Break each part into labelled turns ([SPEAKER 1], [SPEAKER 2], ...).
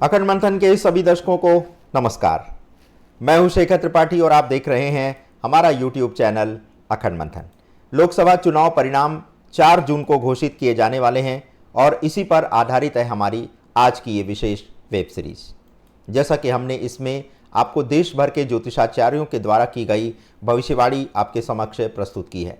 [SPEAKER 1] अखंड मंथन के सभी दर्शकों को नमस्कार। मैं हूं शेखर त्रिपाठी और आप देख रहे हैं हमारा यूट्यूब चैनल अखंड मंथन। लोकसभा चुनाव परिणाम 4 जून को घोषित किए जाने वाले हैं और इसी पर आधारित है हमारी आज की ये विशेष वेब सीरीज। जैसा कि हमने इसमें आपको देश भर के ज्योतिषाचार्यों के द्वारा की गई भविष्यवाणी आपके समक्ष प्रस्तुत की है,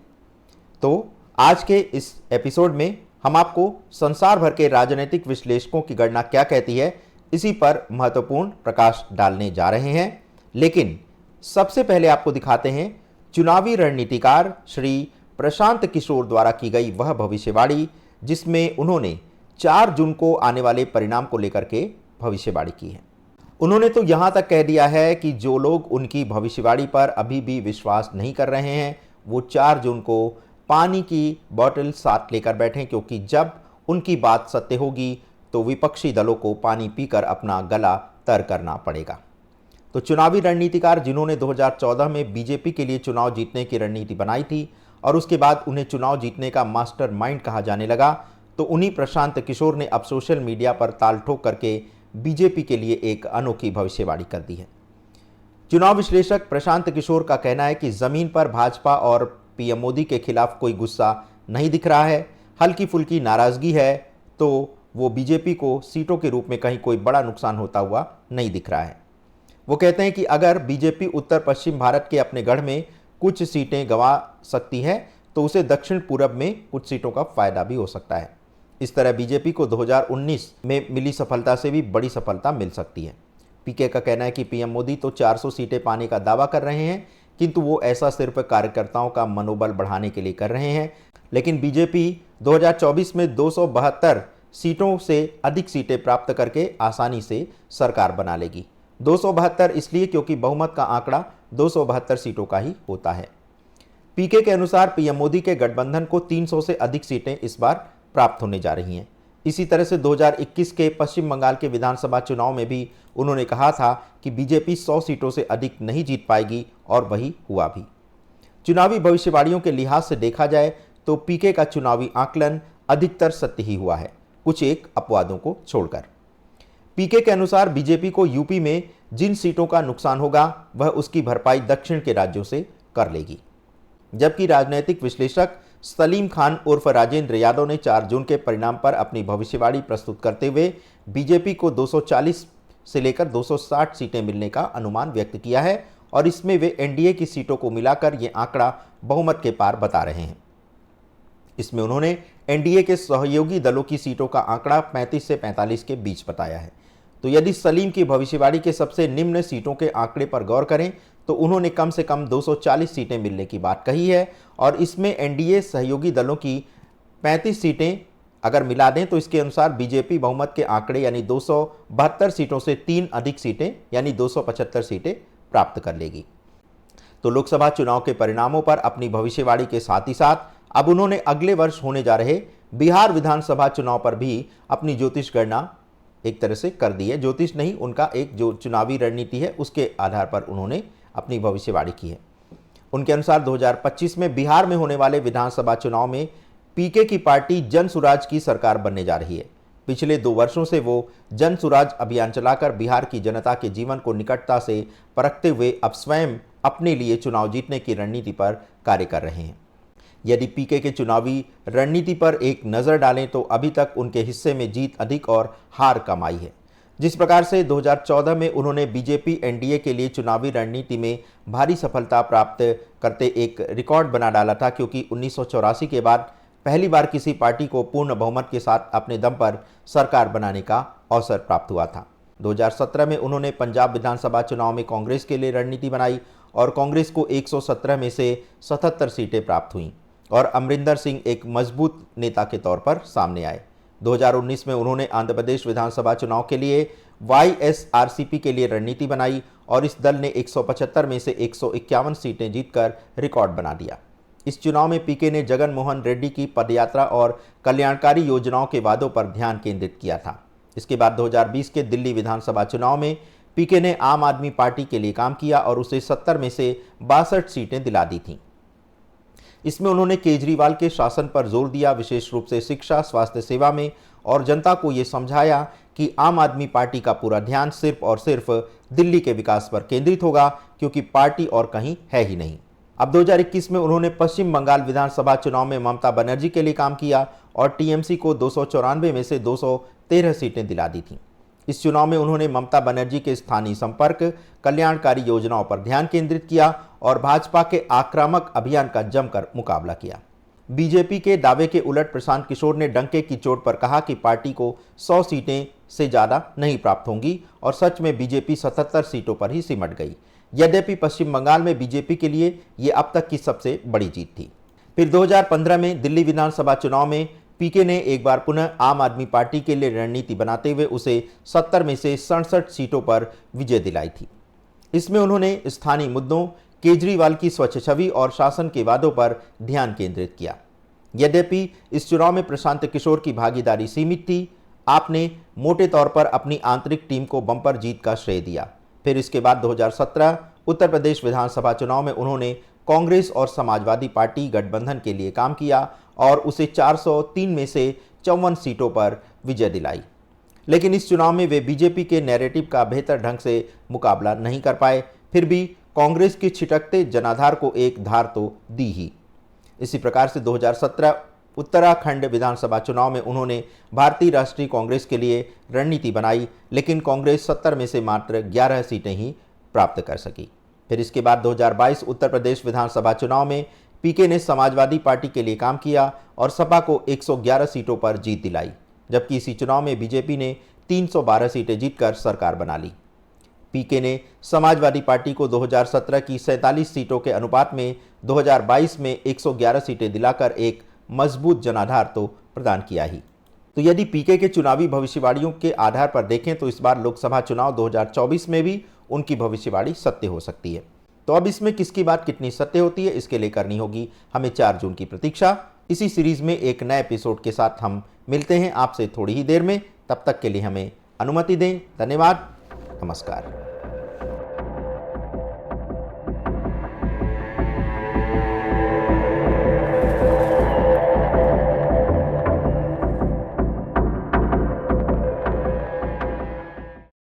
[SPEAKER 1] तो आज के इस एपिसोड में हम आपको संसार भर के राजनीतिक विश्लेषकों की गणना क्या कहती है, इसी पर महत्वपूर्ण प्रकाश डालने जा रहे हैं। लेकिन सबसे पहले आपको दिखाते हैं चुनावी रणनीतिकार श्री प्रशांत किशोर द्वारा की गई वह भविष्यवाणी जिसमें उन्होंने 4 जून को आने वाले परिणाम को लेकर के भविष्यवाणी की है। उन्होंने तो यहां तक कह दिया है कि जो लोग उनकी भविष्यवाणी पर अभी भी विश्वास नहीं कर रहे हैं वो 4 जून को पानी की बोतल साथ लेकर बैठें, क्योंकि जब उनकी बात सत्य होगी तो विपक्षी दलों को पानी पीकर अपना गला तर करना पड़ेगा। तो चुनावी रणनीतिकार जिन्होंने 2014 में बीजेपी के लिए चुनाव जीतने की रणनीति बनाई थी और उसके बाद उन्हें चुनाव जीतने का मास्टरमाइंड कहा जाने लगा, तो उन्हीं प्रशांत किशोर ने अब सोशल मीडिया पर ताल ठोक करके बीजेपी के लिए एक अनोखी भविष्यवाणी कर दी है। चुनाव विश्लेषक प्रशांत किशोर का कहना है कि जमीन पर भाजपा और पीएम मोदी के खिलाफ कोई गुस्सा नहीं दिख रहा है, हल्की फुल्की नाराजगी है, तो वो बीजेपी को सीटों के रूप में कहीं कोई बड़ा नुकसान होता हुआ नहीं दिख रहा है। वो कहते हैं कि अगर बीजेपी उत्तर पश्चिम भारत के अपने गढ़ में कुछ सीटें गंवा सकती है तो उसे दक्षिण पूरब में कुछ सीटों का फायदा भी हो सकता है। इस तरह बीजेपी को 2019 में मिली सफलता से भी बड़ी सफलता मिल सकती है। पीके का कहना है कि पीएम मोदी तो 400 सीटें पाने का दावा कर रहे हैं, किंतु वो ऐसा सिर्फ कार्यकर्ताओं का मनोबल बढ़ाने के लिए कर रहे हैं। लेकिन बीजेपी 2024 में 272 सीटों से अधिक सीटें प्राप्त करके आसानी से सरकार बना लेगी। 272 इसलिए क्योंकि बहुमत का आंकड़ा 272 सीटों का ही होता है। पीके के अनुसार पीएम मोदी के गठबंधन को 300 से अधिक सीटें इस बार प्राप्त होने जा रही हैं। इसी तरह से 2021 के पश्चिम बंगाल के विधानसभा चुनाव में भी उन्होंने कहा था कि बीजेपी 100 सीटों से अधिक नहीं जीत पाएगी और वही हुआ भी। चुनावी भविष्यवाणियों के लिहाज से देखा जाए तो पीके का चुनावी आकलन अधिकतर सत्य ही हुआ है, कुछ एक अपवादों को छोड़कर। पीके के अनुसार बीजेपी को यूपी में जिन सीटों का नुकसान होगा वह उसकी भरपाई दक्षिण के राज्यों से कर लेगी। जबकि राजनीतिक विश्लेषक सलीम खान उर्फ राजेंद्र यादव ने 4 जून के परिणाम पर अपनी भविष्यवाणी प्रस्तुत करते हुए बीजेपी को 240 से लेकर 260 सीटें मिलने का अनुमान व्यक्त किया है और इसमें वे एनडीए की सीटों को मिलाकर ये आंकड़ा बहुमत के पार बता रहे हैं। इसमें उन्होंने एनडीए के सहयोगी दलों की सीटों का आंकड़ा 35 से 45 के बीच बताया है। तो यदि सलीम की भविष्यवाणी के सबसे निम्न सीटों के आंकड़े पर गौर करें तो उन्होंने कम से कम 240 सीटें मिलने की बात कही है और इसमें एनडीए सहयोगी दलों की 35 सीटें अगर मिला दें तो इसके अनुसार बीजेपी बहुमत के आंकड़े यानी 272 सीटों से 3 अधिक सीटें यानी 275 सीटें प्राप्त कर लेगी। तो लोकसभा चुनाव के परिणामों पर अपनी भविष्यवाणी के साथ ही साथ अब उन्होंने अगले वर्ष होने जा रहे बिहार विधानसभा चुनाव पर भी अपनी ज्योतिष गणना एक तरह से कर दी है। ज्योतिष नहीं, उनका एक जो चुनावी रणनीति है उसके आधार पर उन्होंने अपनी भविष्यवाणी की है। उनके अनुसार 2025 में बिहार में होने वाले विधानसभा चुनाव में पीके की पार्टी जन सुराज की सरकार बनने जा रही है। पिछले 2 वर्षों से वो जन सुराज अभियान चलाकर बिहार की जनता के जीवन को निकटता से परखते हुए अब स्वयं अपने लिए चुनाव जीतने की रणनीति पर कार्य कर रहे हैं। यदि पीके के चुनावी रणनीति पर एक नज़र डालें तो अभी तक उनके हिस्से में जीत अधिक और हार कम आई है। जिस प्रकार से 2014 में उन्होंने बीजेपी एनडीए के लिए चुनावी रणनीति में भारी सफलता प्राप्त करते एक रिकॉर्ड बना डाला था, क्योंकि 1984 के बाद पहली बार किसी पार्टी को पूर्ण बहुमत के साथ अपने दम पर सरकार बनाने का अवसर प्राप्त हुआ था। 2017 में उन्होंने पंजाब विधानसभा चुनाव में कांग्रेस के लिए रणनीति बनाई और कांग्रेस को 117 में से 77 सीटें प्राप्त हुईं और अमरिंदर सिंह एक मजबूत नेता के तौर पर सामने आए। 2019 में उन्होंने आंध्र प्रदेश विधानसभा चुनाव के लिए वाईएसआरसीपी के लिए रणनीति बनाई और इस दल ने 175 में से 151 सीटें जीतकर रिकॉर्ड बना दिया। इस चुनाव में पीके ने जगन मोहन रेड्डी की पदयात्रा और कल्याणकारी योजनाओं के वादों पर ध्यान केंद्रित किया था। इसके बाद 2020 के दिल्ली विधानसभा चुनाव में पीके ने आम आदमी पार्टी के लिए काम किया और उसे 70 में से 62 सीटें दिला दी थीं। इसमें उन्होंने केजरीवाल के शासन पर जोर दिया, विशेष रूप से शिक्षा, स्वास्थ्य सेवा में, और जनता को ये समझाया कि आम आदमी पार्टी का पूरा ध्यान सिर्फ और सिर्फ दिल्ली के विकास पर केंद्रित होगा, क्योंकि पार्टी और कहीं है ही नहीं। अब 2021 में उन्होंने पश्चिम बंगाल विधानसभा चुनाव में ममता बनर्जी के लिए काम किया और टीएमसी को 294 में से 213 सीटें दिला दी थीं। इस चुनाव में उन्होंने ममता बनर्जी के स्थानीय संपर्क, कल्याणकारी योजनाओं पर ध्यान केंद्रित किया और भाजपा के आक्रामक अभियान का जमकर मुकाबला किया। बीजेपी के दावे के उलट प्रशांत किशोर ने डंके की चोट पर कहा कि पार्टी को 100 सीटें से ज़्यादा नहीं प्राप्त होंगी, और सच में बीजेपी 77 सीटों पर ही सिमट गई। यद्यपि पश्चिम बंगाल में बीजेपी के लिए ये अब तक की सबसे बड़ी जीत थी। फिर 2015 में दिल्ली विधानसभा चुनाव में पीके ने एक बार पुनः आम आदमी पार्टी के लिए रणनीति बनाते हुए उसे 70 में से 67 सीटों पर विजय दिलाई थी। इसमें उन्होंने स्थानीय मुद्दों, केजरीवाल की स्वच्छ छवि और शासन के वादों पर ध्यान केंद्रित किया। यद्यपि इस चुनाव में प्रशांत किशोर की भागीदारी सीमित थी। आपने मोटे तौर पर अपनी आंतरिक टीम को बम्पर जीत का श्रेय दिया। फिर इसके बाद 2017 उत्तर प्रदेश विधानसभा चुनाव में उन्होंने कांग्रेस और समाजवादी पार्टी गठबंधन के लिए काम किया और उसे 403 में से 54 सीटों पर विजय दिलाई। लेकिन इस चुनाव में वे बीजेपी के नैरेटिव का बेहतर ढंग से मुकाबला नहीं कर पाए। फिर भी कांग्रेस के छिटकते जनाधार को एक धार तो दी ही। इसी प्रकार से 2017 उत्तराखंड विधानसभा चुनाव में उन्होंने भारतीय राष्ट्रीय कांग्रेस के लिए रणनीति बनाई, लेकिन कांग्रेस 70 में से मात्र 11 सीटें ही प्राप्त कर सकी। फिर इसके बाद 2022 उत्तर प्रदेश विधानसभा चुनाव में पीके ने समाजवादी पार्टी के लिए काम किया और सपा को 111 सीटों पर जीत दिलाई, जबकि इसी चुनाव में बीजेपी ने 312 सीटें जीतकर सरकार बना ली। पीके ने समाजवादी पार्टी को 2017 की 47 सीटों के अनुपात में 2022 में 111 सीटें दिलाकर एक मजबूत जनाधार तो प्रदान किया ही। तो यदि पीके के चुनावी भविष्यवाणियों के आधार पर देखें तो इस बार लोकसभा चुनाव 2024 में भी उनकी भविष्यवाणी सत्य हो सकती है। तो अब इसमें किसकी बात कितनी सत्य होती है, इसके लिए करनी होगी हमें 4 जून की प्रतीक्षा। इसी सीरीज में एक नए एपिसोड के साथ हम मिलते हैं आपसे थोड़ी ही देर में। तब तक के लिए हमें अनुमति दें। धन्यवाद। नमस्कार।